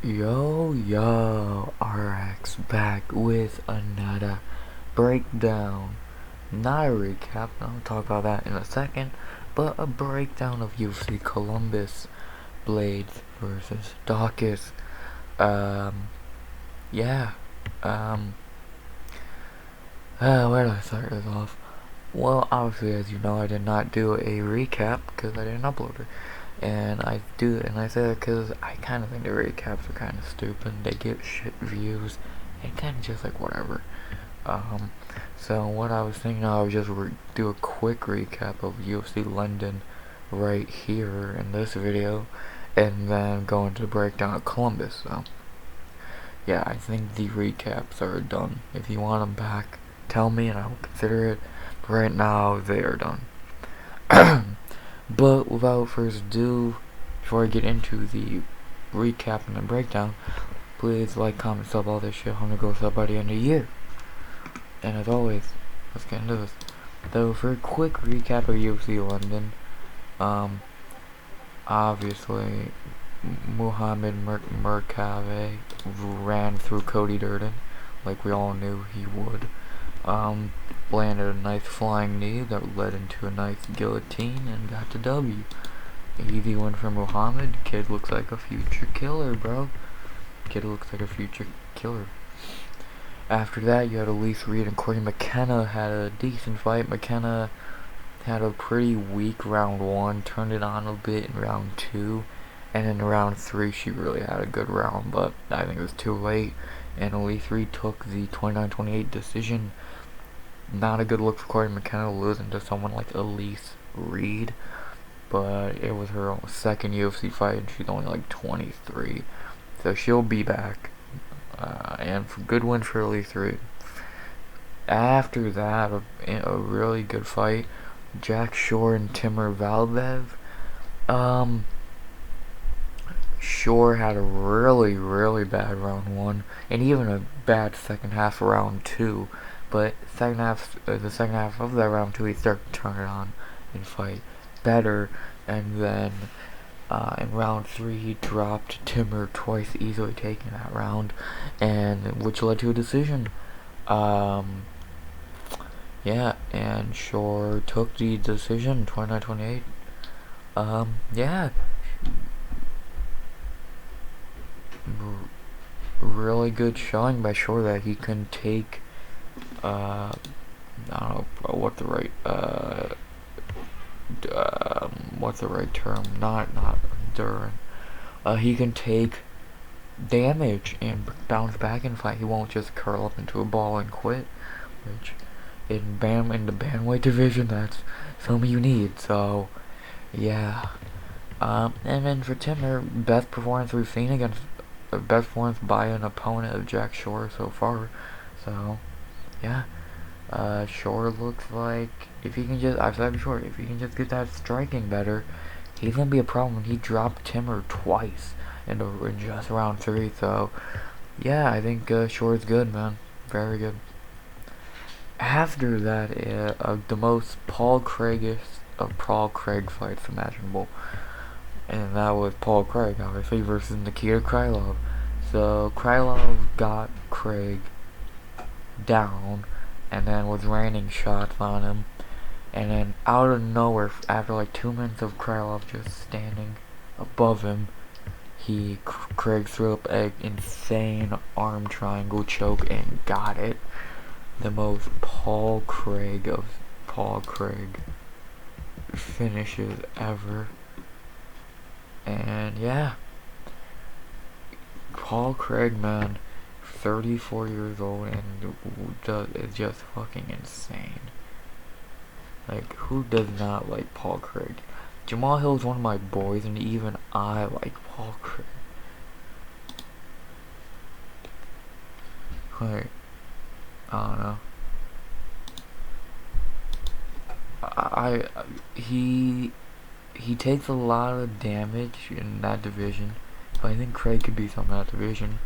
Yo, RX back with another breakdown. Not a recap, I'll talk about that in a second, but a breakdown of UFC Columbus Blades versus Dawkins. Yeah, where do I start this off? Well, obviously, as you know, I did not do a recap because I didn't upload it. And I say that because I kind of think the recaps are kind of stupid. They get shit views, and kind of just like whatever. So what I was thinking, I would just do a quick recap of UFC London right here in this video, and then go into the breakdown of Columbus. So yeah, I think the recaps are done. If you want them back, tell me and I will consider it. But right now, they are done. But without further ado, before I get into the recap and the breakdown, please like, comment, sub, all this shit. I'm gonna go sub by the end of the year. And as always, let's get into this. So for a quick recap of UFC London, obviously Muhammad Merkave ran through Cody Durden, like we all knew he would. Landed a nice flying knee that led into a nice guillotine and got the W. Easy win for Muhammad. Kid looks like a future killer, bro. Kid looks like a future killer. After that, you had Louise and Corey McKenna had a decent fight. McKenna had a pretty weak round 1, turned it on a bit in round 2, and in round 3 she really had a good round, but I think it was too late, and Louise took the 29-28 decision. Not a good look for Corey McKenna losing to someone like Elise Reed, but it was her second UFC fight and she's only like 23, so she'll be back. And for good win for Elise Reed. After that, a really good fight, Jack Shore and Timur Valdev. Shore had a really bad round 1 and even a bad second half of round 2. But the second half of that round 2, he started to turn it on and fight better. And then in round 3, he dropped Timur twice, easily taking that round, and which led to a decision. Yeah, and Shore took the decision, 29-28. Yeah. Really good showing by Shore that he can take. I don't know what the right what's the right term? Not endurance. He can take damage and bounce back and fight. He won't just curl up into a ball and quit, which in the bantamweight division, that's something you need. So yeah. And then for Timur, best performance we've seen against best performance by an opponent of Jack Shore so far. So yeah, Shore looks like if he can just, I've said before, if he can just get that striking better, he's gonna be a problem. He dropped Timur twice in just round 3, so yeah, I think Shore's good, man, very good. After that, the most Paul Craig fights imaginable, and that was Paul Craig, obviously, versus Nikita Krylov. So Krylov got Craig down and then was raining shots on him, and then out of nowhere, after like 2 minutes of Krylov just standing above him, Craig threw up an insane arm triangle choke and got it. The most Paul Craig of Paul Craig finishes ever. And yeah, Paul Craig, man, 34 years old and is just fucking insane. Like, who does not like Paul Craig? Jamal Hill's one of my boys, and even I like Paul Craig. Like, I don't know. He takes a lot of damage in that division, but I think Craig could be something in that division.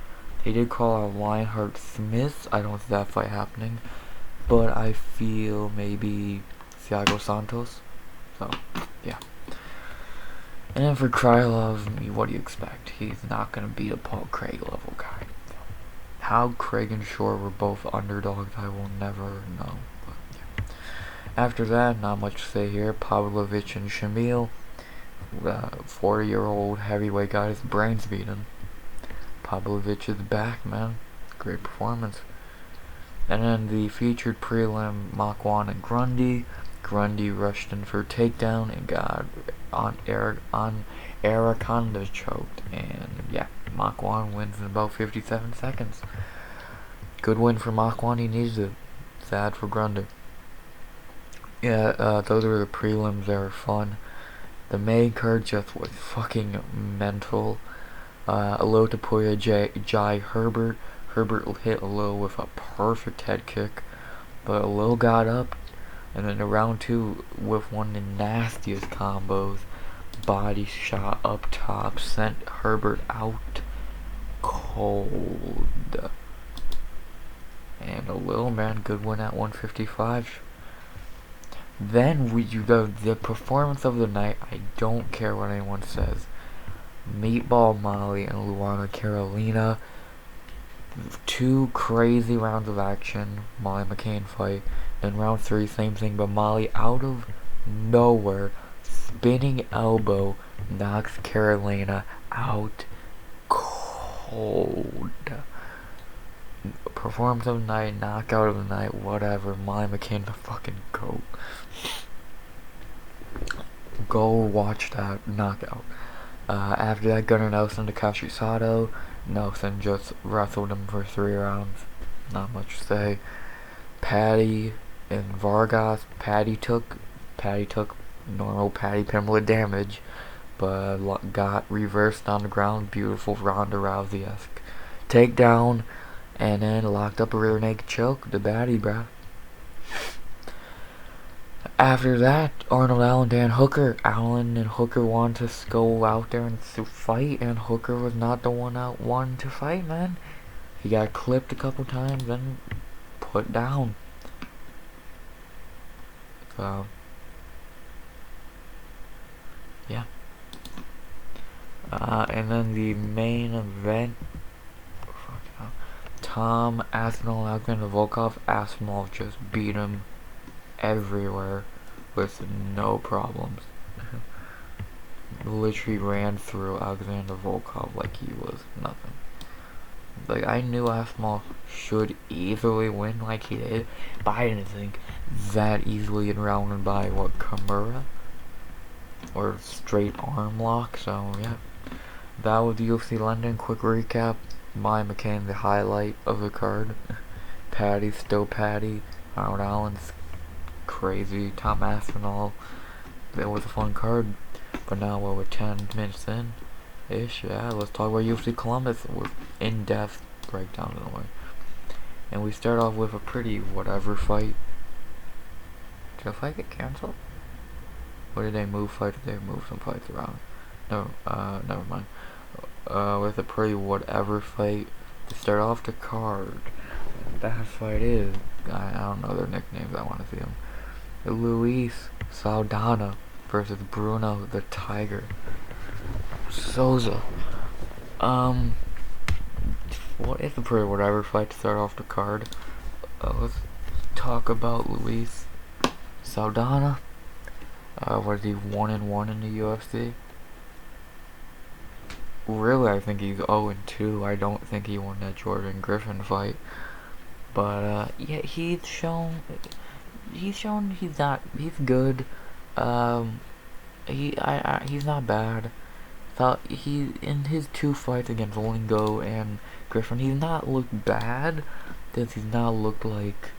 They did call out Lionheart Smith. I don't see that fight happening, but I feel maybe Thiago Santos. So yeah. And then for Krylov, what do you expect? He's not going to beat a Paul Craig level guy. How Craig and Shore were both underdogs, I will never know. But, yeah. After that, not much to say here. Pavlovich and Shamil, 40-year-old heavyweight guy, his brains beaten. Pavlovich is back, man. Great performance. And then the featured prelim, Makwan and Grundy. Grundy rushed in for a takedown and got on Araconda choked. And yeah, Makwan wins in about 57 seconds. Good win for Makwan, he needs it. Sad for Grundy. Yeah, those were the prelims, they were fun. The main card just was fucking mental. Alo Tapoya Jai Herbert. Herbert hit Alo with a perfect head kick, but Alo got up, and then in round 2 with one of the nastiest combos, body shot up top, sent Herbert out cold. And Alo, man, good win at 155. Then the performance of the night, I don't care what anyone says. Meatball Molly and Luana Carolina. 2 crazy rounds of action. Molly McCain fight. In round 3, same thing, but Molly out of nowhere, spinning elbow, knocks Carolina out cold. Performance of the night, knockout of the night, whatever. Molly McCain the fucking GOAT. Go watch that knockout. After that, Gunnar Nelson to Takashi Sato. Nelson just wrestled him for 3 rounds. Not much to say. Patty and Vargas. Patty took normal Patty Pimblett damage, but got reversed on the ground. Beautiful Ronda Rousey-esque takedown, and then locked up a rear naked choke. The baddie, bruh. After that, Arnold Allen, Dan Hooker. Allen and Hooker wanted to go out there and fight, and Hooker was not the one out wanting to fight, man. He got clipped a couple times and put down. So, yeah. And then the main event. Tom Aspinall, Alexander Volkov. Aspinall just beat him everywhere with no problems. Literally ran through Alexander Volkov like he was nothing. Like, I knew Aspinall should easily win like he did, but I didn't think that easily in round by what, Kimura? Or straight arm lock, so yeah. That was UFC London. Quick recap. Molly McCain, the highlight of the card. Patty, still Patty. Arnold Allen's crazy. Tom Aspinall. It was a fun card. But now we're 10 minutes in ish. Yeah, let's talk about UFC Columbus with in-depth breakdown in a way. And we start off with a pretty whatever fight. Did the fight get cancelled? Or did they move fights? Did they move some fights around? No, never mind. With a pretty whatever fight to start off the card. That fight is, I don't know their nicknames, I want to see them. Louise Saldana versus Bruno the Tiger Souza. What is a pretty whatever fight to start off the card? Let's talk about Louise Saldana. Was he 1-1 in the UFC? Really, I think he's 0-2. I don't think he won that Jordan Griffin fight. But yeah, he's shown he's good. He's not bad. Thought he in his 2 fights against Lingo and Griffin, he's not looked bad. He's not looked like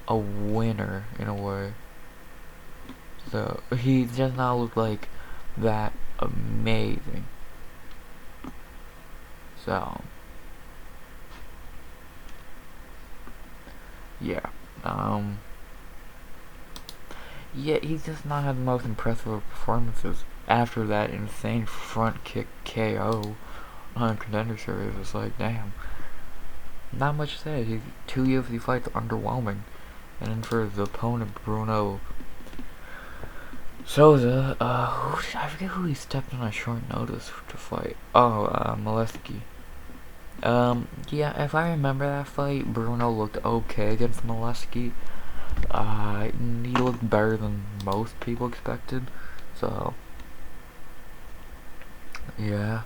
a winner in a way. So he does not look like that amazing. So yeah, yeah, he's just not had the most impressive performances. After that insane front kick KO on Contender Series, it's like, damn, not much to say. He's 2 UFC fights underwhelming. And then for the opponent, Bruno Souza, I forget who he stepped on a short notice to fight. Oh, Molesky. Yeah, if I remember that fight, Bruno looked okay against Molesky. He looked better than most people expected. So, yeah.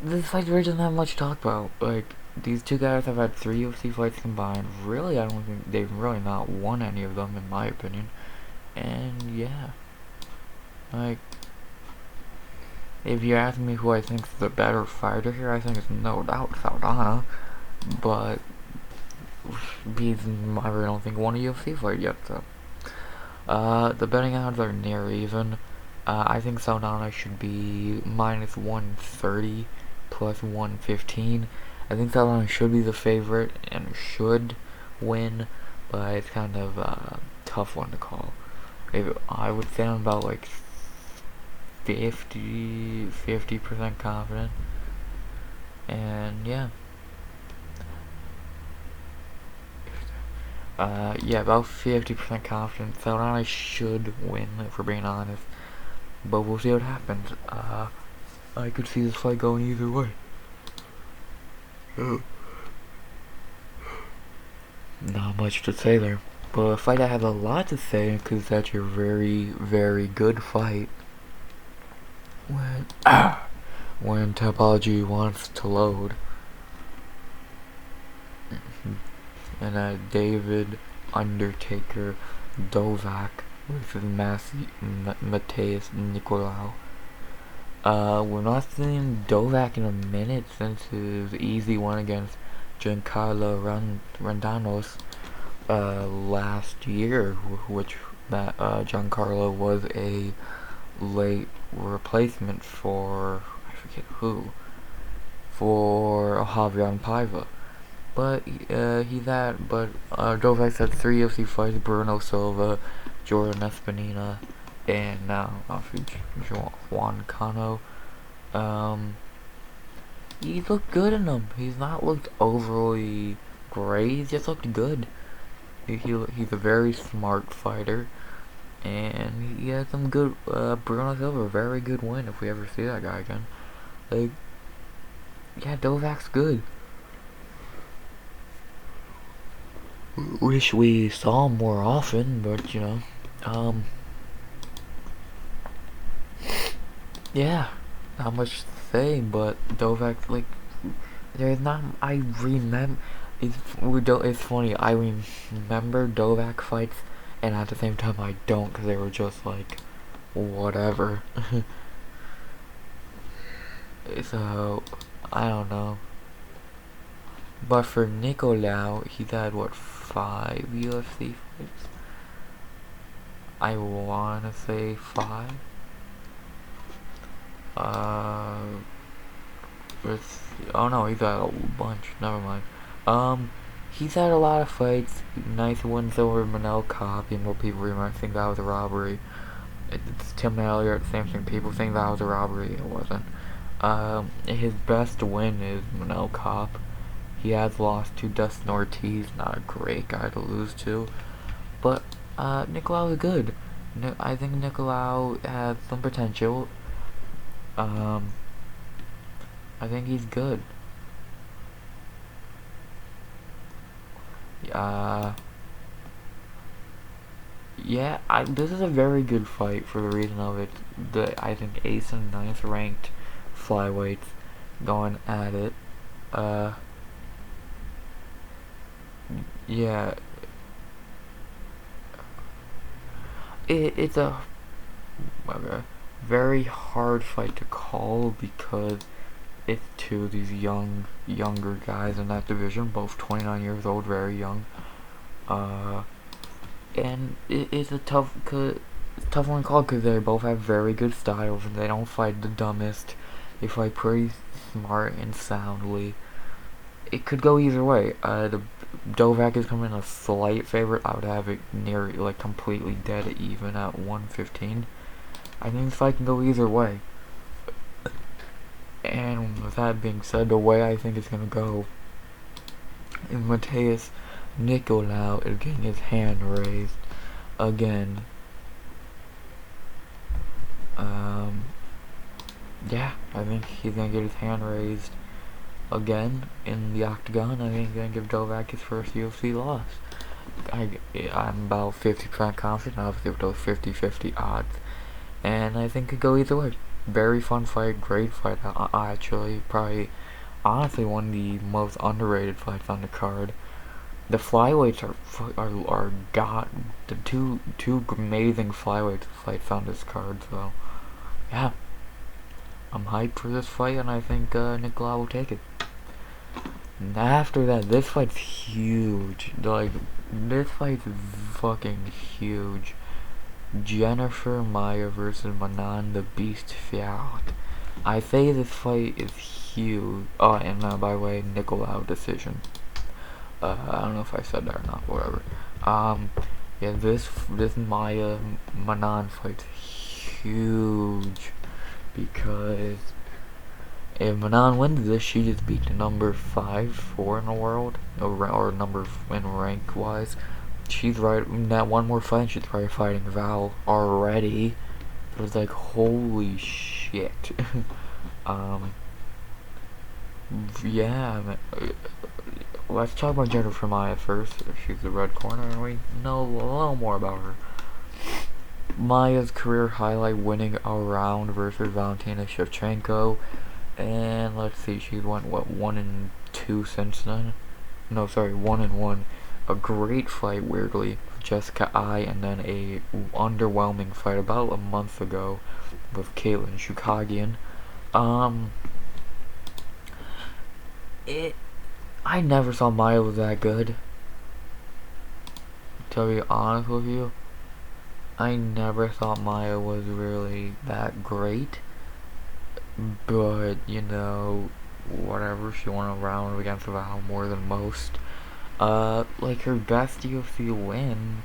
This fight really doesn't have much to talk about. Like, these two guys have had 3 UFC fights combined. Really, I don't think they've really not won any of them, in my opinion. And yeah, like, if you ask me who I think is the better fighter here, I think it's no doubt Saldana. But I really don't think won a UFC fight yet. So, the betting odds are near even. I think Saldana should be minus 130 plus 115. I think Saldana should be the favorite and should win, but it's kind of a tough one to call. I would say I'm about like 50% confident, and yeah. Yeah, about 50% confident. Saldana should win, if we're being honest. But we'll see what happens. I could see this fight going either way. Not much to say there. But a fight I have a lot to say, because it's actually a very, very good fight. When topology wants to load. And David Undertaker Dovak versus Mateus Nicolau. We're not seeing Dovak in a minute since his easy one against Giancarlo Randanos last year, which that Giancarlo was a late replacement for, I forget who, for Javier Paiva. But Dovak's had 3 UFC fights: Bruno Silva, Jordan Espinina, and now Juan Cano. He looked good in them. He's not looked overly great. He's just looked good. He's a very smart fighter, and he had some good. Bruno Silva, very good win if we ever see that guy again. Like, yeah, Dovak's good. Wish we saw him more often, but you know, yeah, not much to say. But Dovak, like, there's not. I remember. It's funny. I remember Dovak fights, and at the same time I don't, because they were just like, whatever. So I don't know. But for Nicolau, he's had what, 5 UFC fights? I wanna say 5. Oh no, he's had a bunch. Never mind. He's had a lot of fights. Nice wins over Manel Kopp. You know, people might think that was a robbery. It's Tim Elliott, same thing. People think that was a robbery. It wasn't. His best win is Manel Kopp. He has lost to Dustin Ortiz, not a great guy to lose to. But Nicolau is good. I think Nicolau has some potential. I think he's good. Yeah, this is a very good fight for the reason of it. I think 8th and 9th ranked flyweights going at it. Yeah, it's a very hard fight to call because it's 2 of these younger guys in that division, both 29 years old, very young. And it's a tough one to call because they both have very good styles and they don't fight the dumbest. They fight pretty smart and soundly. It could go either way. The Dovak is coming in a slight favorite. I would have it near, like, completely dead even at 115. I think this fight can go either way. And with that being said, the way I think it's gonna go, And Mateus Nicolau is getting his hand raised again. Yeah, I think he's gonna get his hand raised again in the octagon. I think he's gonna give Novak his first UFC loss. I'm about 50% confident, obviously with those 50-50 odds. And I think it could go either way. Very fun fight, great fight. Actually, probably, honestly, one of the most underrated fights on the card. The flyweights are got the two amazing flyweight fights on this card. So, yeah, I'm hyped for this fight, and I think Nicolau will take it. And after that, this fight's huge. Like, this fight's fucking huge. Jennifer Maia versus Manon the Beast Fiat. I say this fight is huge. Oh, and by the way, Nicolau decision. I don't know if I said that or not. Whatever. Yeah, this Maia Manon fight's huge because if Manon wins this, she just beat the number 5-4 in the world, or number in rank wise. She's right in that one more fight. She's probably fighting Val already. It was like, holy shit. Yeah. Let's talk about Jennifer Maia first. She's the red corner, and we know a little more about her. Maia's career highlight: winning a round versus Valentina Shevchenko. And let's see, she's won, what, 1-2 since then? No, sorry, 1-1. A great fight, weirdly, with Jessica Ai, and then a underwhelming fight about a month ago with Caitlin Chukagian. I never saw Maia was that good. To be honest with you, I never thought Maia was really that great. But, you know, whatever, she won a round against Val more than most. Like, her best UFC win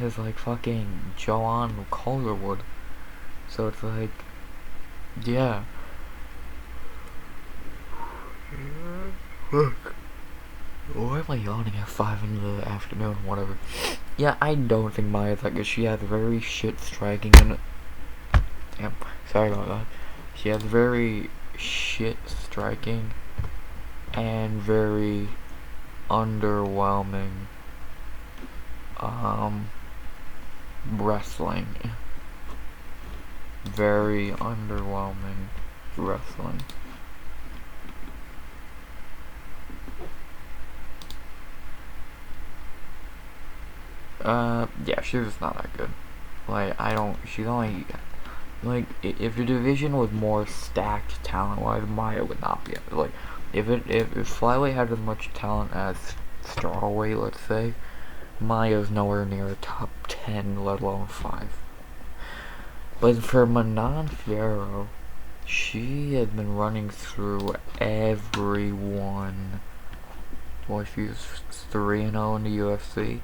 is, like, fucking Joanne Calderwood. So it's like, yeah. Why am I yawning at 5 in the afternoon? Whatever. Yeah, I don't think Maia's that good. She has very shit striking and damn, sorry about that. She has very shit striking and very underwhelming wrestling. Very underwhelming wrestling. Yeah, she's just not that good. Like, she's only, like, if the division was more stacked talent-wise, Maia would not be, like, if flyweight had as much talent as strawweight, let's say, Maia's nowhere near a top 10, let alone 5. But for Manon Fiorot, she has been running through everyone. Well, she's 3-0 in the UFC.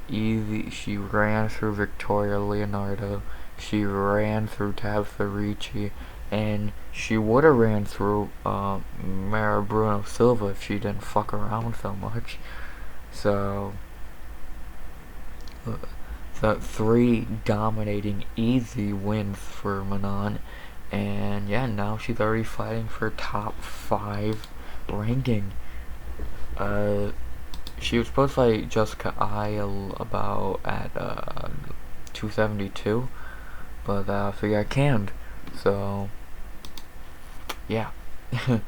Easy. She ran through Victoria Leonardo. She ran through Tabitha Ricci, and she would have ran through Mara Bruno Silva if she didn't fuck around so much. So 3 dominating easy wins for Manon, and yeah, now she's already fighting for top 5 ranking. She was supposed to fight Jessica Ai about at 272, but she got canned. So yeah, that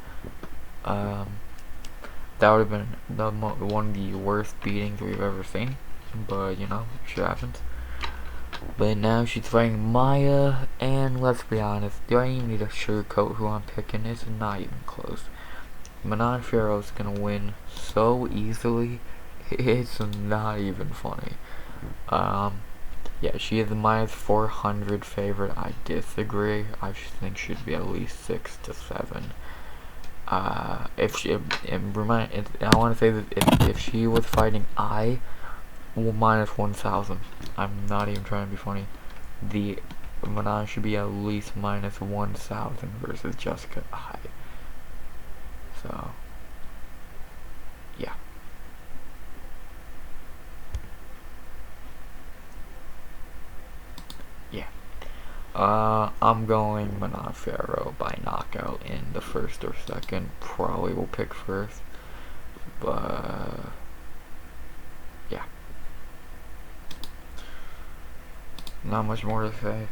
would have been one of the worst beatings we've ever seen. But you know, shit happens. But now she's fighting Maia, and let's be honest, do I even need to sugarcoat who I'm picking? It's not even close. Manon Fiorot's gonna win so easily, it's not even funny. Yeah, she is the -400 favorite. I disagree. I think she'd be at least 6 to 7. I want to say that if she was fighting -1,000. I'm not even trying to be funny. The Manon should be at least -1,000 versus Jessica Ai. So I'm going Manon Farrow by knockout in the first or second. Probably will pick first. But yeah. Not much more to say.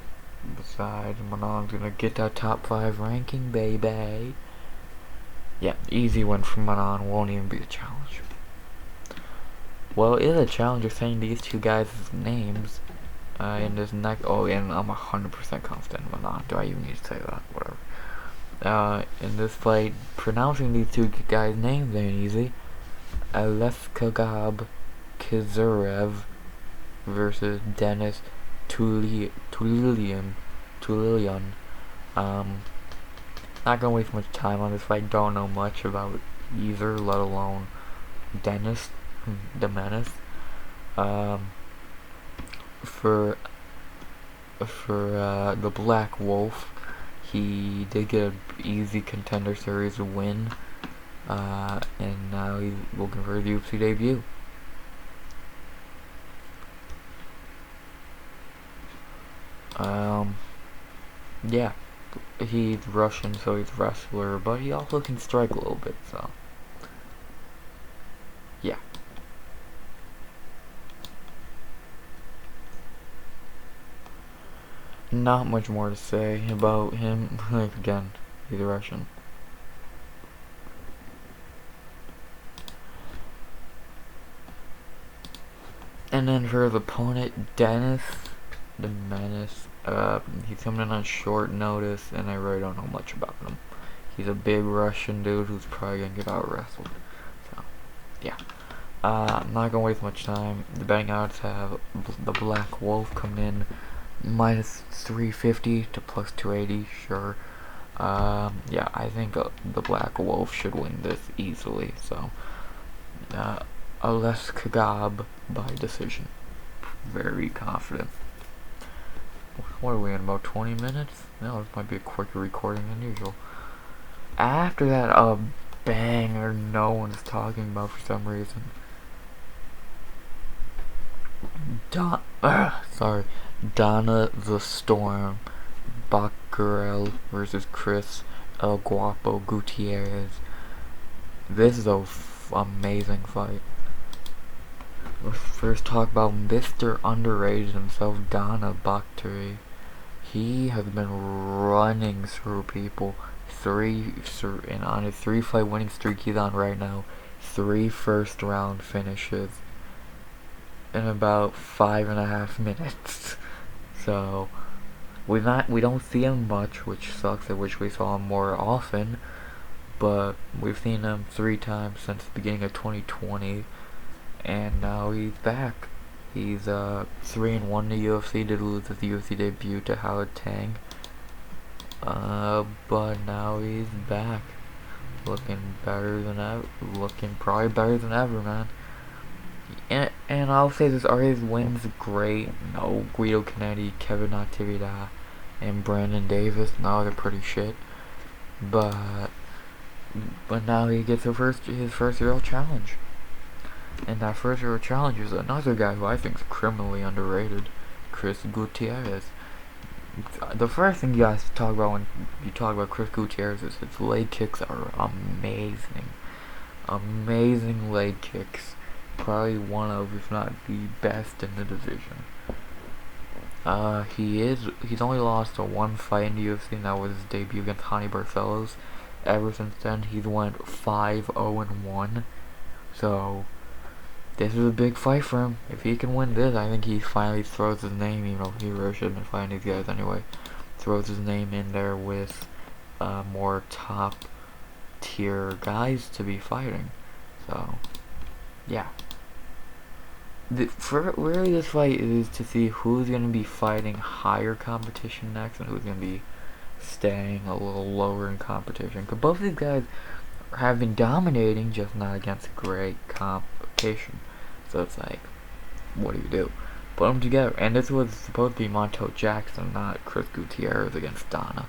Besides, Manon's gonna get that top 5 ranking, baby. Yeah, easy win for Manon. Won't even be a challenge. Well, it is a challenge of saying these two guys' names in this next. Oh, and I'm 100% confident in Manon. Do I even need to say that? Whatever. In this fight, pronouncing these two guys' names ain't easy. Aleskagab Kizarev versus Dennis Tulilian. Not gonna waste much time on this fight. Don't know much about either, let alone Dennis the Menace. For the Black Wolf, he did get an easy Contender Series win, and now he's looking for his UFC debut. Yeah, he's Russian, so he's a wrestler, but he also can strike a little bit, so yeah. Not much more to say about him. Like, again, he's Russian. And then for his opponent, Dennis the Menace, he's coming in on short notice, and I really don't know much about him. He's a big Russian dude who's probably gonna get out wrestled. So, yeah. I'm not gonna waste much time. The betting odds have the Black Wolf come in minus 350 to plus 280, sure. Yeah, I think the Black Wolf should win this easily, so Ales Kagab by decision. Very confident. What are we in, about 20 minutes? No, this might be a quicker recording than usual. After that, a banger no one's talking about for some reason. Donna the Storm Baccheral versus Chris El Guapo Gutierrez. This is a amazing fight. Let's first talk about Mr. Underrated himself, Donna Bachtery. He has been running through people. And on his 3-fight winning streak he's on right now, 3 first-round finishes in about 5.5 minutes. So we don't see him much, which sucks. I wish we saw him more often. But we've seen him 3 times since the beginning of 2020, and now he's back. He's 3-1 in the UFC. Did lose his UFC debut to Howard Tang. But now he's back, looking better than ever. Looking probably better than ever, man. And I'll say this: are his wins great? No. Guido Canetti, Kevin Natividad, and Brandon Davis. No, they're pretty shit. But now he gets his first real challenge. And that first real challenge is another guy who I think is criminally underrated, Chris Gutierrez. The first thing you guys talk about when you talk about Chris Gutierrez is his leg kicks are amazing. Amazing leg kicks. Probably one of, if not the best in the division. He's only lost to 1 fight in the UFC, and that was his debut against Hani Barcelos. Ever since then, he's went 5-0-1. So this is a big fight for him. If he can win this, I think he finally throws his name, he really should have been fighting these guys anyway. Throws his name in there with more top tier guys to be fighting. So yeah. Really this fight is to see who's going to be fighting higher competition next and who's going to be staying a little lower in competition. Because both of these guys have been dominating, just not against great competition. So it's like, what do? Put them together. And this was supposed to be Montel Jackson, not Chris Gutierrez against Donna.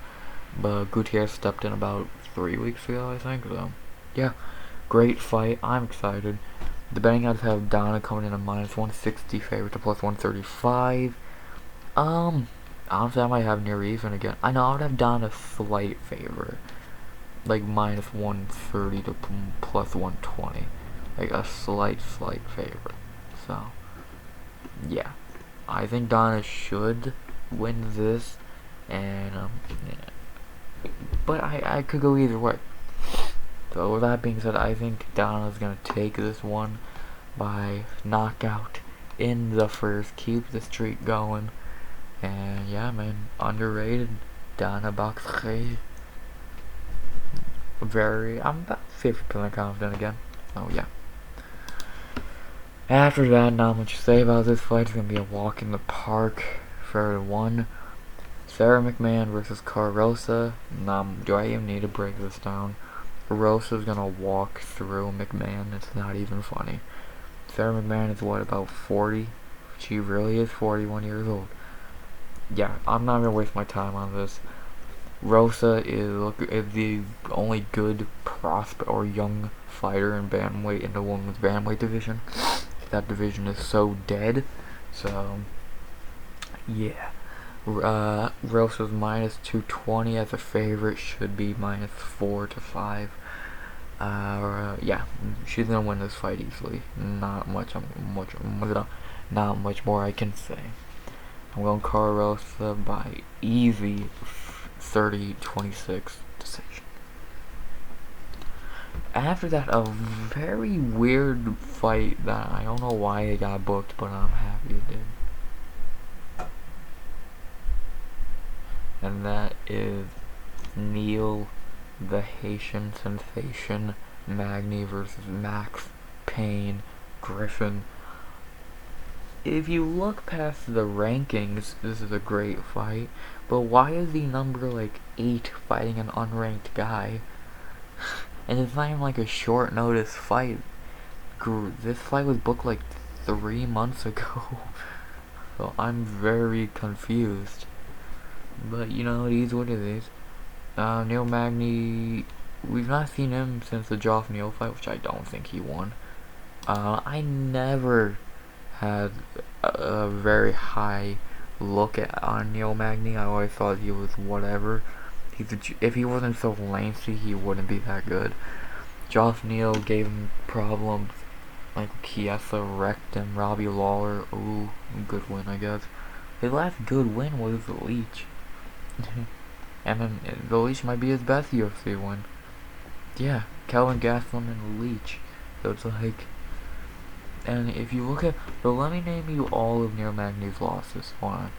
But Gutierrez stepped in about 3 weeks ago, I think. So yeah, great fight. I'm excited. The betting odds have Donna coming in a minus 160 favorite to plus 135. Honestly, I might have near even again. I know I would have done a slight favor, like minus 130 to plus 120, like a slight favor. So yeah, I think Donna should win this, and yeah. But I could go either way. So with that being said, I think Donna's gonna take this one by knockout in the first, keep the streak going, and yeah, man, underrated Donna Bachtery. I'm about 50% confident again. Oh yeah. After that, not much to say about this fight. It's gonna be a walk in the park for one. Sarah McMahon versus Carosa. Do I even need to break this down? Carosa's gonna walk through McMahon. It's not even funny. Sarah McMahon is what, about 40? She really is 41 years old. Yeah, I'm not gonna waste my time on this. Rosa is the only good prospect or young fighter in bantamweight in the women's bantamweight division. That division is so dead. So yeah, Rosa's minus 220 as a favorite, should be minus 4 to 5. Yeah, she's gonna win this fight easily. Not much more I can say. I'm going Carosa by easy 30-26 decision. After that, a very weird fight that I don't know why it got booked, but I'm happy it did. And that is Neil the Haitian Sensation Magni versus Max Payne Griffin. If you look past the rankings, this is a great fight, but why is he number like 8 fighting an unranked guy? And it's not even like a short notice fight. This fight was booked like 3 months ago. So I'm very confused. But you know, it is what it is. Neil Magny, we've not seen him since the Joff Neal fight, which I don't think he won. I never had a very high look on Neil Magny. I always thought he was whatever. If he wasn't so lengthy, he wouldn't be that good. Joff Neal gave him problems. Like Chiesa wrecked him. Robbie Lawler, ooh, good win, I guess. His last good win was the Leech. And then the Leech might be his best UFC win. Yeah, Kelvin Gastelum and the Leech. So it's like, and if you look at, so let me name you all of Neil Magny's losses. Hold on.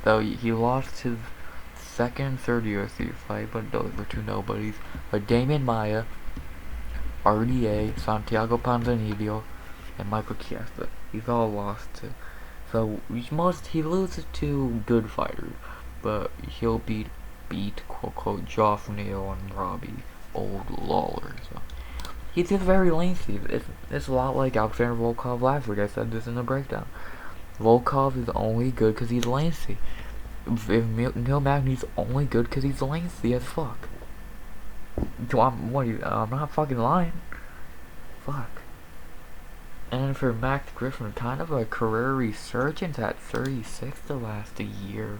Though he lost his second and third UFC fight, but those were two nobodies. But Damian Maia, RDA, Santiago Ponzinibbio, and Michael Chiesa. He's all lost to. So he loses to good fighters, but he'll beat quote unquote Joff Neal and Robbie Old Lawler. So he's just very lengthy. It's a lot like Alexander Volkov last week. I said this in the breakdown. Volkov is only good because he's lengthy. Neil Magny's only good because he's lengthy as fuck. I'm not fucking lying. Fuck. And for Max Griffin, kind of a career resurgence at 36 to last a year.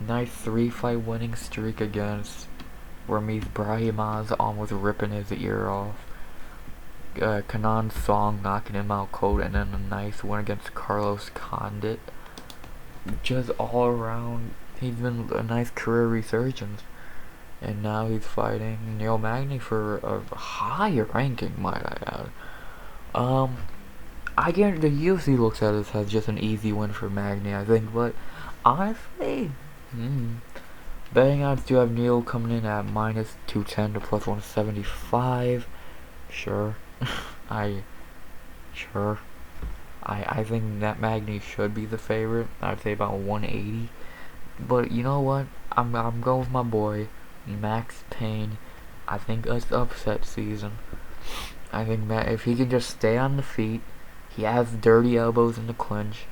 Nice 3-fight winning streak against Ramiz Brahimaz, almost ripping his ear off. Kanan Song knocking him out cold, and then a nice win against Carlos Condit. Just all around, he's been a nice career resurgence. And now he's fighting Neil Magny for a higher ranking, might I add. I guarantee the UFC looks at this as just an easy win for Magny, I think, but honestly, betting odds do have Neil coming in at minus 210 to plus 175. Sure. I think that Magny should be the favorite. I'd say about 180. But you know what? I'm going with my boy, Max Payne. I think it's upset season. I think if he can just stay on the feet, he has dirty elbows in the clinch,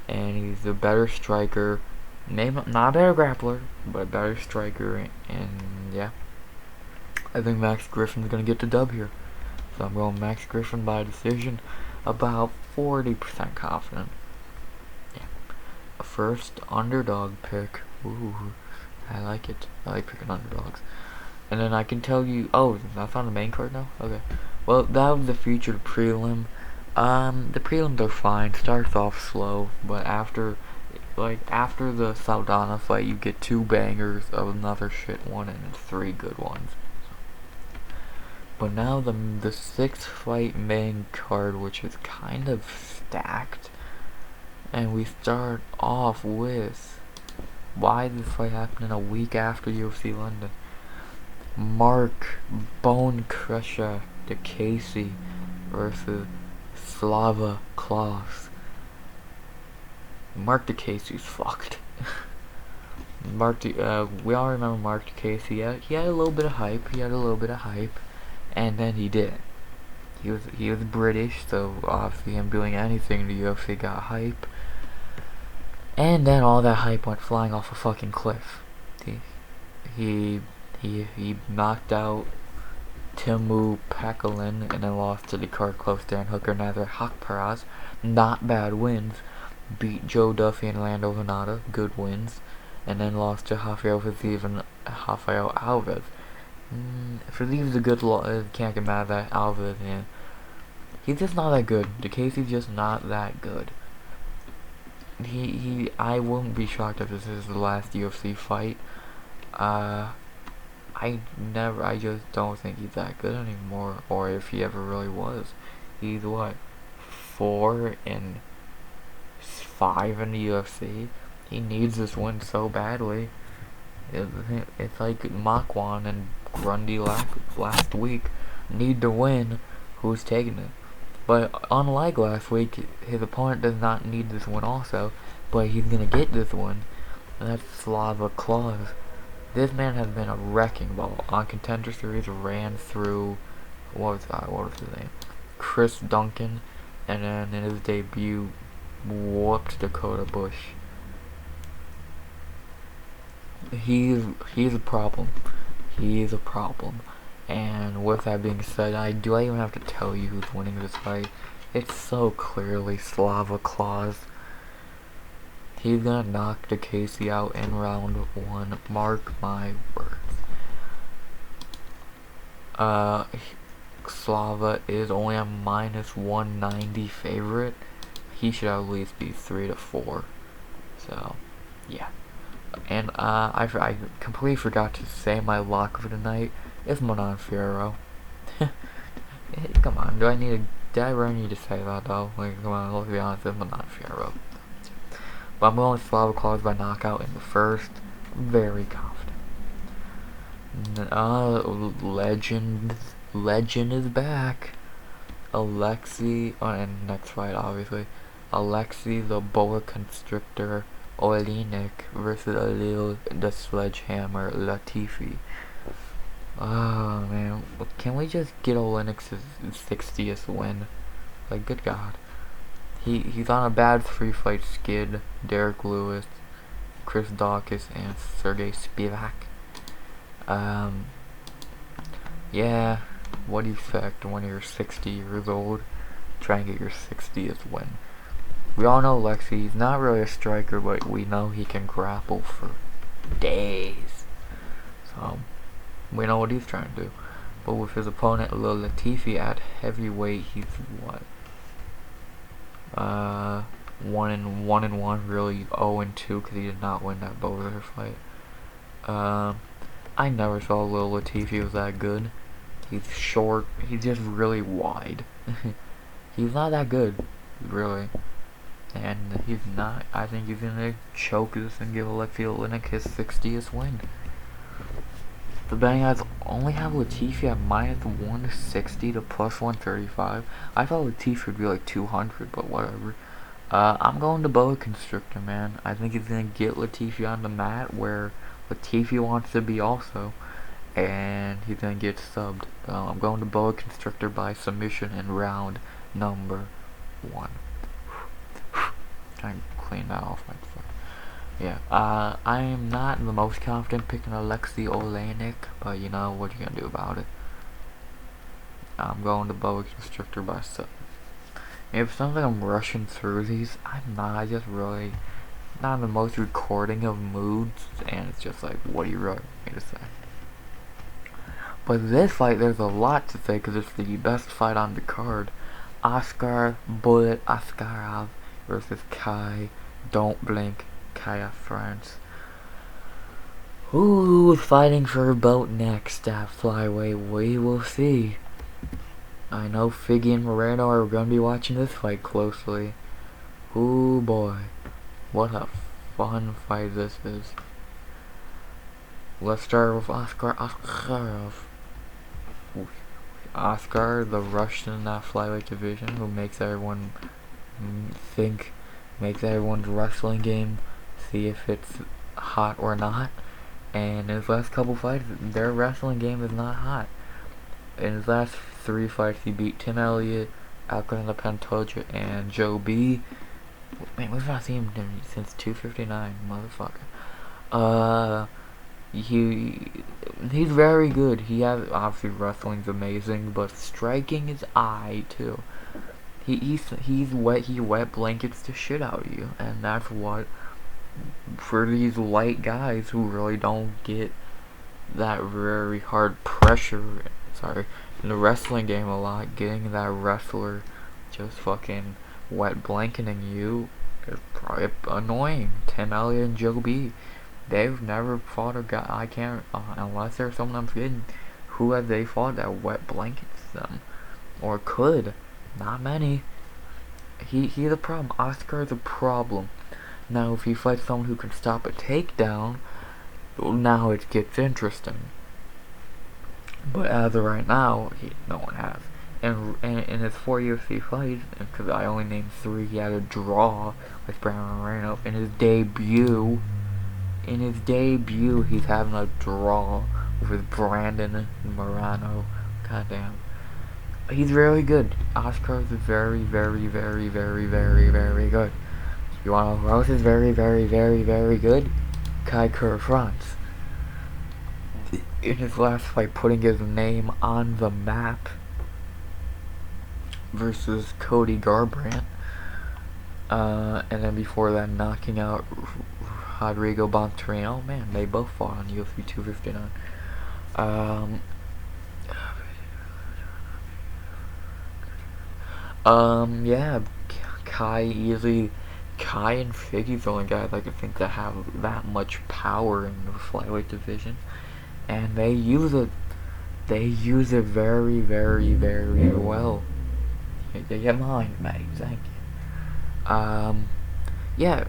and he's a better striker. Maybe not a better grappler, but a better striker. And yeah, I think Max Griffin's gonna get the dub here. So I'm going Max Griffin by decision, about 40% confident. Yeah. first underdog pick. Ooh, I like it. I like picking underdogs. And then I can tell you. Oh, that's on the main card now. Okay. Well, that was the featured prelim. The prelims are fine. Starts off slow, but after the Saldana fight, you get 2 bangers of another shit one and 3 good ones. But now the 6th fight main card, which is kind of stacked, and we start off with why this fight happened a week after UFC London. Mark Bone Crusher DeCasey versus Slava Klaus. Mark DeCasey's fucked. We all remember Mark DeCasey. He had a little bit of hype. And then he didn't. He was British, so obviously him doing anything in the UFC got hype. And then all that hype went flying off a fucking cliff. He knocked out Timu Pakalin and then lost to the card close Dan Hooker Nazar Hakparaz. Not bad wins. Beat Joe Duffy and Lando Venata. Good wins. And then lost to Rafael Alves. For these, a good can't get mad at that. Alves, man. He's just not that good. DeCasey's just not that good. I wouldn't be shocked if this is the last UFC fight. I just don't think he's that good anymore, or if he ever really was. He's what, 4-5 in the UFC? He needs this win so badly. It's like Makwan and Grundy last week need to win. Who's taking it? But unlike last week, his opponent does not need this win also, but he's gonna get this one, and that's Slava Klaus. This man has been a wrecking ball. On Contender Series, ran through what was his name? Chris Duncan, and then in his debut, whooped Dakota Bush. He's a problem. He is a problem. And with that being said, I even have to tell you who's winning this fight. It's so clearly Slava Klaus. He's gonna knock DeCasey out in round 1. Mark my words. Slava is only a -190 favorite. He should at least be 3-4. So, yeah. And I completely forgot to say my lock for tonight. It's Manon Fiorot. Come on, did I really need to say that though? Like, come on, let's be honest, it's Manon Fiorot. But I'm going with Slava Klaus by knockout in the first. Very confident. Legend is back. Alexei, and next fight obviously. Alexei the Boa Constrictor Olenek versus Alil the Sledgehammer Latifi. Oh man, can we just get Olenek's 60th win? Like, good God. He's on a bad 3-fight skid. Derek Lewis, Chris Dawkins, and Sergey Spivak. Yeah, what do you expect when you're 60 years old? Try and get your 60th win. We all know Lexi, he's not really a striker, but we know he can grapple for days. So, we know what he's trying to do. But with his opponent, Lil Latifi, at heavyweight, he's what? 1-1, really 0-2, because he did not win that Bowser fight. I never saw Lil Latifi was that good. He's short, he's just really wide. He's not that good, really. And he's not. I think he's gonna choke this and give Alexei Oleinik his 60th win. The betting odds only have Latifi at -160 to +135. I thought Latifi would be like 200, but whatever. I'm going to Boa Constrictor, man. I think he's gonna get Latifi on the mat where Latifi wants to be also, and he's gonna get subbed. I'm going to Boa Constrictor by submission in round number 1. Trying to clean that off my foot. Yeah, I am not the most confident picking Alexei Oleinik, but you know what you gonna do about it. I'm going to Boa Constrictor by 7. If it sounds like I'm rushing through these, I'm not. I just really not in the most recording of moods, and it's just like, what do you really want me to say? But this fight, there's a lot to say because it's the best fight on the card. Oscar Bullet Askarov versus Kai Don't Blink Kaya France. Who's fighting for a belt next at flyweight? We will see. I know Figgy and Moreno are going to be watching this fight closely. Ooh boy, what a fun fight this is. Let's start with Oscar Askarov. Oscar, the Russian in that flyweight division, who makes everyone makes everyone's wrestling game see if it's hot or not. And in his last couple fights, their wrestling game is not hot. In his last 3 fights, he beat Tim Elliott, Alcantara Pantoja, and Joe B. Man, we've not seen him since 259, motherfucker. He's very good. He has, obviously wrestling's amazing, but striking is too. He wet blankets the shit out of you, and that's what, for these light guys who really don't get that very hard pressure, in the wrestling game a lot, getting that wrestler just fucking wet blanketing you is probably annoying. Tim Elliott and Joe B, they've never fought a guy, I can't, unless there's someone I'm forgetting, who have they fought that wet blankets them? Or could? Not many. He's a problem. Oscar is a problem. Now if he fights someone who can stop a takedown, now it gets interesting. But as of right now, no one has. And in his 4 UFC fights, because I only named 3, he had a draw with Brandon Moreno. In his debut, he's having a draw with Brandon Moreno. Goddamn. He's really good. Oscar is very, very, very, very, very, very good. You wanna know who else is very, very, very, very good? Kai France. In his last fight, putting his name on the map versus Cody Garbrandt. And then before that, knocking out Rodrigo Bontorin. Oh man, they both fought on UFC 259. Yeah, Kai and Figgy's the only guys I could think that have that much power in the flyweight division. And they use it very, very, very well. You mind, mate, thank you. Yeah,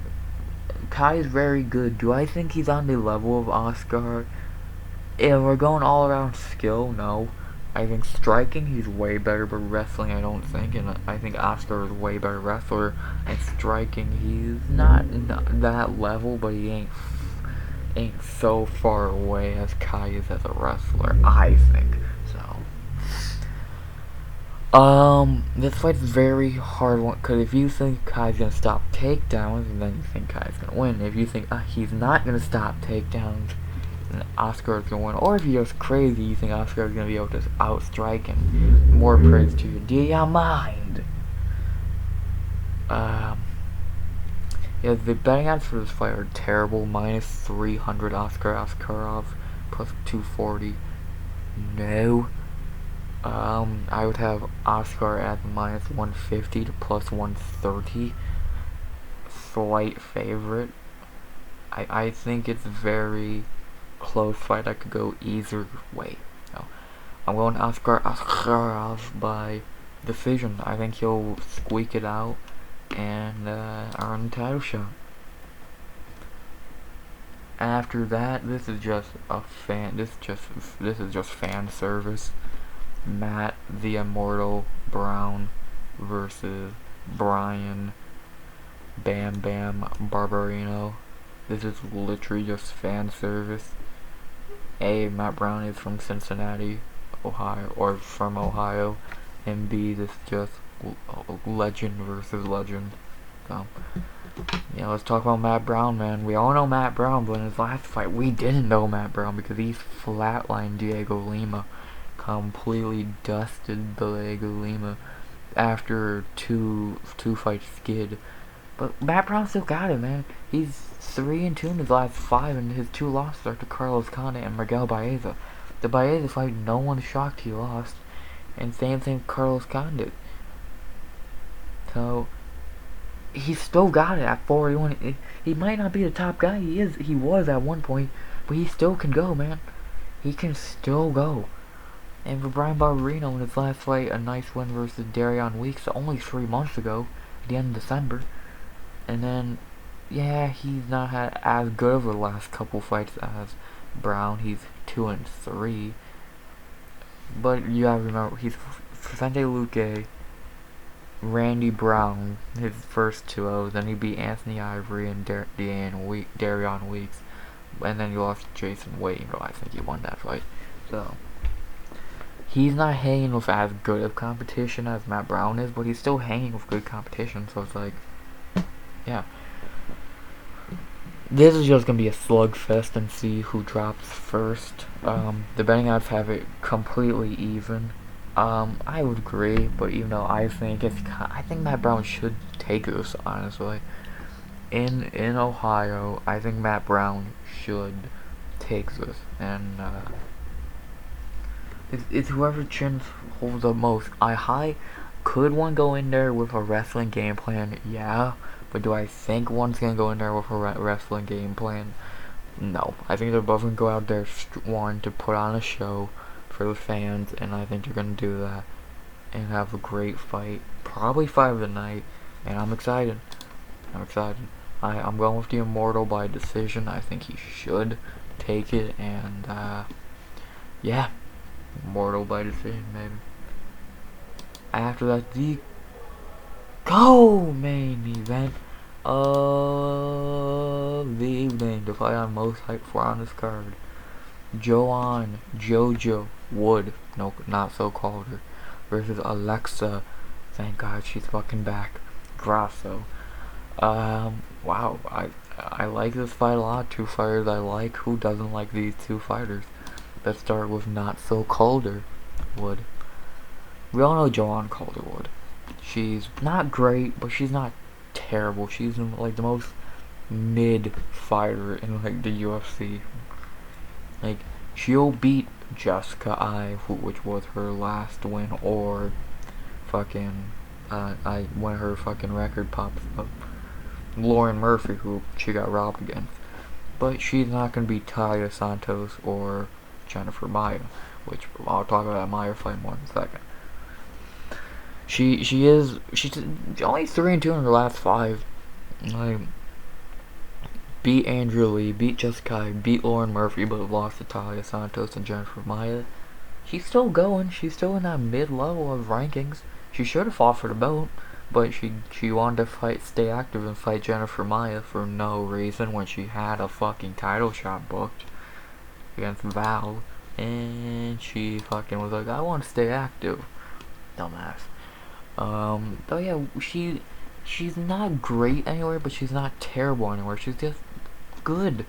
Kai is very good. Do I think he's on the level of Oscar? If we're going all around skill, no. I think striking, he's way better, but wrestling, I don't think. And I think Oscar is a way better wrestler. And striking, he's not that level, but he ain't so far away as Kai is as a wrestler, I think. So, this fight's very hard one, because if you think Kai's gonna stop takedowns, then you think Kai's gonna win. If you think he's not gonna stop takedowns, then Oscar is gonna win. Or if you're just crazy, you think Oscar is gonna be able to outstrike him. More praise to you. Do you mind? Yeah, the betting odds for this fight are terrible. -300 Oscar Askarov, plus 240. No. I would have Oscar at -150 to plus 130. Slight favorite. I think it's a very close fight. I could go either way. No. I'm going Oscar Askarov by decision. I think he'll squeak it out and earn the title shot. After that, this is just fan service. Matt the Immortal Brown versus Brian Bam Bam Barbarino. This is literally just fan service. A, Matt Brown is from Cincinnati, Ohio, or from Ohio, and B, this is just legend versus legend. So, yeah, let's talk about Matt Brown, man. We all know Matt Brown, but in his last fight, we didn't know Matt Brown because he flatlined Diego Lima. Completely dusted Diego Lima after two fight skid. But Matt Brown still got it, man. He's 3-2 in his last 5, and his 2 losses are to Carlos Condit and Miguel Baeza. The Baeza fight, no one's shocked he lost, and same thing Carlos Condit. So he's still got it at 41. He might not be the top guy. He was at one point, but he still can go, man. He can still go. And for Brian Barberino in his last fight, a nice win versus Darion Weeks only 3 months ago, at the end of December. And then, yeah, he's not had as good of the last couple fights as Brown. He's 2-3. But you gotta remember, he's Vicente Luque, Randy Brown, his first 2-0. Then he beat Anthony Ivory and Darion Weeks. And then he lost Jason Wade. I think he won that fight. So he's not hanging with as good of competition as Matt Brown is, but he's still hanging with good competition. So it's like, yeah. This is just gonna be a slugfest and see who drops first. The betting odds have it completely even. I would agree, but even though I think Matt Brown should take this, honestly. In Ohio, I think Matt Brown should take this, and it's whoever chins holds up most. Could one go in there with a wrestling game plan? Yeah, but do I think one's gonna go in there with a wrestling game plan? No, I think they're both gonna go out there to put on a show for the fans, and I think they're gonna do that and have a great fight, probably fight of the night, and I'm excited. I'm going with the Immortal by decision. I think he should take it, and yeah, Immortal by decision, maybe. After that, the main event of the evening, the fight I'm most hyped for on this card. Jojo Wood, no, not so called her, versus Alexa, thank God she's fucking back, Grasso. Wow, I like this fight a lot. 2 fighters I like. Who doesn't like these 2 fighters? Let's start with not so Calder Wood. We all know Joanne Calderwood. She's not great, but she's not terrible. She's like the most mid fighter in like the UFC. Like, she'll beat Jessica I, which was her last win, or fucking when her fucking record pops up, Lauren Murphy, who she got robbed against. But she's not gonna beat Talia Santos or Jennifer Maia, which I'll talk about Maia fight more in a second. She's only 3-2 in her last 5. Like, beat Andrew Lee, beat Jessica, beat Lauren Murphy, but lost to Talia Santos and Jennifer Maia. She's still going. She's still in that mid-level of rankings. She should have fought for the belt, but she wanted to stay active and fight Jennifer Maia for no reason when she had a fucking title shot booked against Val, and she fucking was like, I want to stay active. Dumbass. But yeah, she's not great anywhere, but she's not terrible anywhere. She's just good.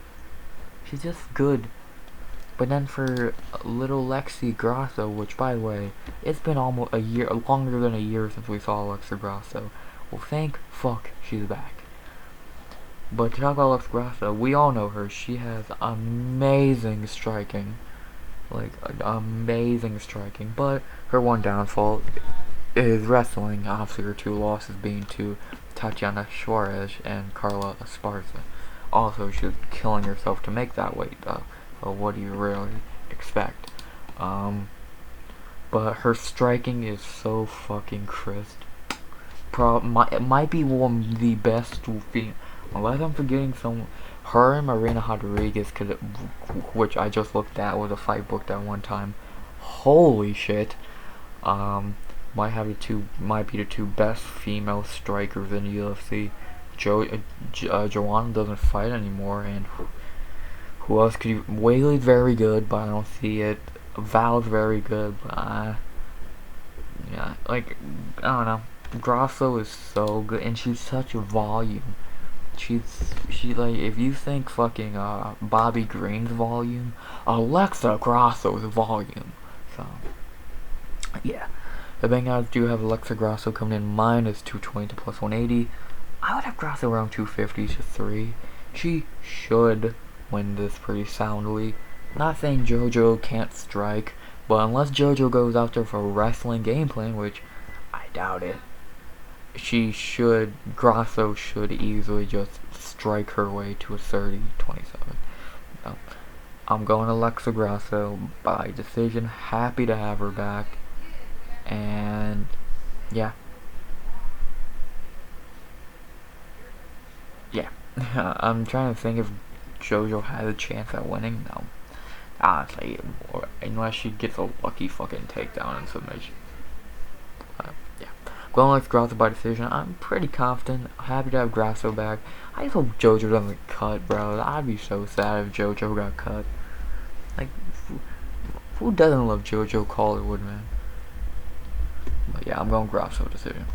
But then for little Lexi Grasso, which by the way, it's been almost a year, longer than a year since we saw Alexa Grasso. Well, thank fuck she's back. But to talk about Alexa Grasso, we all know her. She has amazing striking. Like, amazing striking. But her one downfall is wrestling. Obviously, her 2 losses being to Tatiana Suarez and Carla Esparza. Also, she was killing herself to make that weight, though. Well, what do you really expect? But her striking is so fucking crisp. It might be one of the best unless I'm forgetting some. Her and Marina Rodriguez, which I just looked at, was a fight booked at one time. Holy shit! Might be the 2 best female strikers in the UFC. Joanna doesn't fight anymore, and who else could you? Whaley's very good, but I don't see it. Val's very good, but yeah, like, I don't know. Grasso is so good, and she's such a volume. She like, if you think fucking Bobby Green's volume, Alexa Grasso's volume. So yeah, the betting odds do have Alexa Grasso coming in -220 to +180. I would have Grasso around 250 to 3. She should win this pretty soundly. Not saying JoJo can't strike, but unless JoJo goes out there for a wrestling game plan, which I doubt it, Grasso should easily just strike her way to a 30-27. I'm going Alexa Grasso by decision. Happy to have her back. And yeah. I'm trying to think if JoJo has a chance at winning. No. Honestly, unless she gets a lucky fucking takedown and submission. Yeah. Going Alexa Grasso by decision. I'm pretty confident. Happy to have Grasso back. I just hope JoJo doesn't cut, bro. I'd be so sad if JoJo got cut. Like, who doesn't love JoJo Calderwood, man? But yeah, I'm going Grasso decision.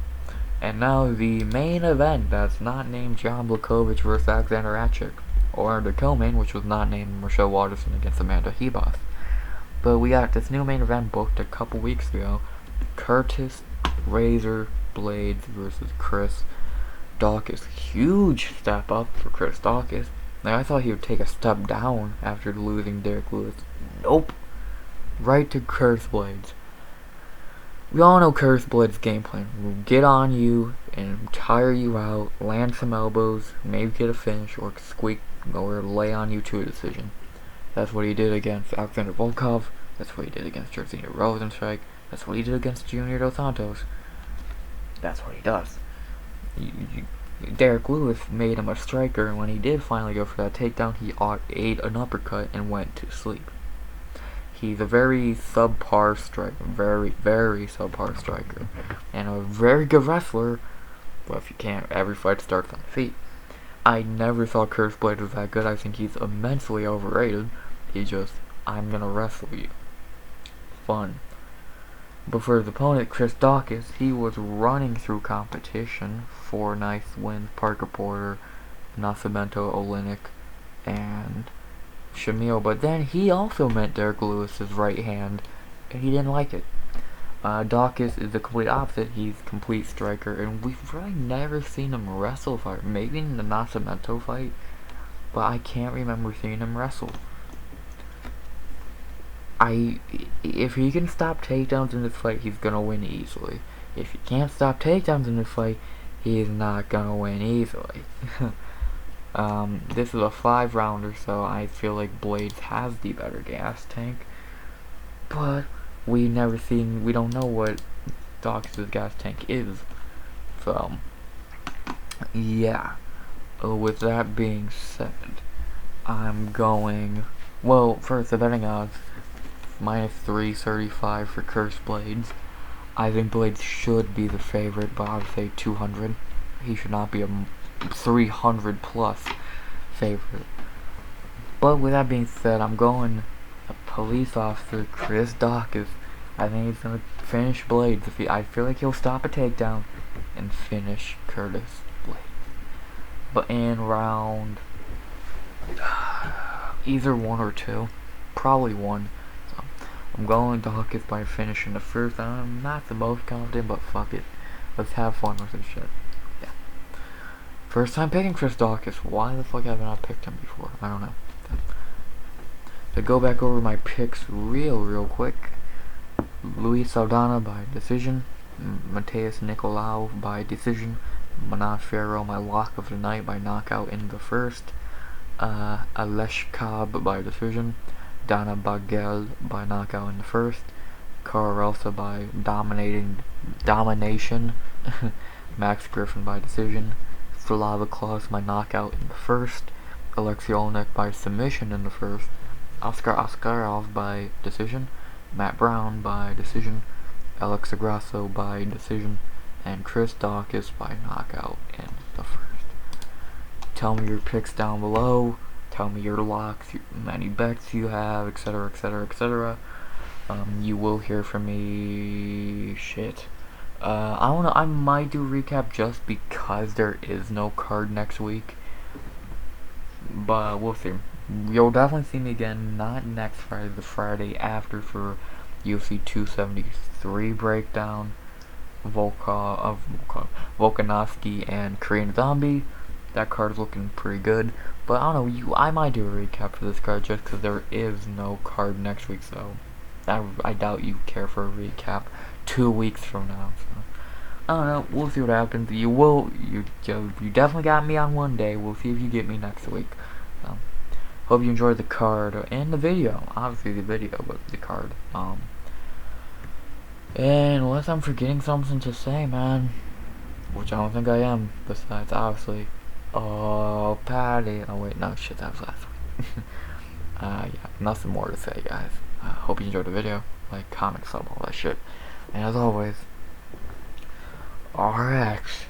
And now the main event that's not named John Blachowicz versus Alexander Ratchik, or the co-main, which was not named Michelle Waterson against Amanda Hebos. But we got this new main event booked a couple weeks ago. Curtis Razor Blades versus Chris Daukaus. Huge step up for Chris Daukaus. Like, I thought he would take a step down after losing Derek Lewis. Nope. Right to Curtis Blades. We all know Curtis Blades' game plan. We'll get on you and tire you out, land some elbows, maybe get a finish, or squeak, or lay on you to a decision. That's what he did against Alexander Volkov. That's what he did against Jairzinho Rozenstruik. That's what he did against Junior Dos Santos. That's what he does. Derek Lewis made him a striker, and when he did finally go for that takedown, he ate an uppercut and went to sleep. He's a very subpar striker, very, very subpar striker, and a very good wrestler. But if you can't, every fight starts on the feet. I never thought Curtis Blades was that good. I think he's immensely overrated. I'm gonna wrestle you. Fun. But for his opponent, Chris Daukaus, he was running through competition. 4 nice wins: Parker Porter, Nascimento, Olynyk, and Shamil. But then he also met Derek Lewis's right hand, and he didn't like it. Daukaus is the complete opposite. He's a complete striker, and we've really never seen him wrestle fight. Maybe in the Nascimento fight, but I can't remember seeing him wrestle. If he can stop takedowns in this fight, he's gonna win easily. If he can't stop takedowns in this fight, he's not gonna win easily. This is a 5-rounder, so I feel like Blades has the better gas tank. But we don't know what Daukaus' gas tank is. So, yeah. With that being said, I'm going, well, first, the betting odds, -335 for Curtis Blades. I think Blades should be the favorite, but I would say 200. He should not be a 300 plus favorite. But with that being said, I'm going a police officer, Chris Daukaus. I think he's gonna finish Blades. I feel like he'll stop a takedown and finish Curtis Blades. But in round either 1 or 2, probably 1. So I'm going Daukaus by finishing the first. I'm not the most confident, but fuck it. Let's have fun with this shit. Yeah. First time picking Chris Daukaus. Why the fuck have I not picked him before? I don't know. To go back over my picks real quick. Louise Saldana by decision. Mateus Nicolau by decision. Manas Ferro, my lock of the night, by knockout in the first. Alesh Cobb by decision. Donna Bachtery by knockout in the first. Carl by domination. Max Griffin by decision. Slava Klaus by knockout in the first. Alexei Oleinik by submission in the first. Oscar Askarov by decision. Matt Brown by decision. Alexa Grasso by decision. And Chris Daukaus by knockout in the first. Tell me your picks down below. Tell me your locks, how many bets you have, etc, etc, etc. You will hear from me. Shit. I don't know. I might do a recap just because there is no card next week. But we'll see. You'll definitely see me again, not next Friday, the Friday after, for UFC 273 breakdown. Volkanovski and Korean Zombie. That card's looking pretty good. But I don't know, I might do a recap for this card just because there is no card next week, so I doubt you care for a recap 2 weeks from now. So I don't know, we'll see what happens. You definitely got me on one day. We'll see if you get me next week. So hope you enjoyed the card and the video. Obviously the video, but the card. And unless I'm forgetting something to say, man, which I don't think I am, besides obviously, Patty. Oh wait, no shit, that was last week. Yeah, nothing more to say, guys. Hope you enjoyed the video. Like, comment, sub, all that shit. And as always, RX.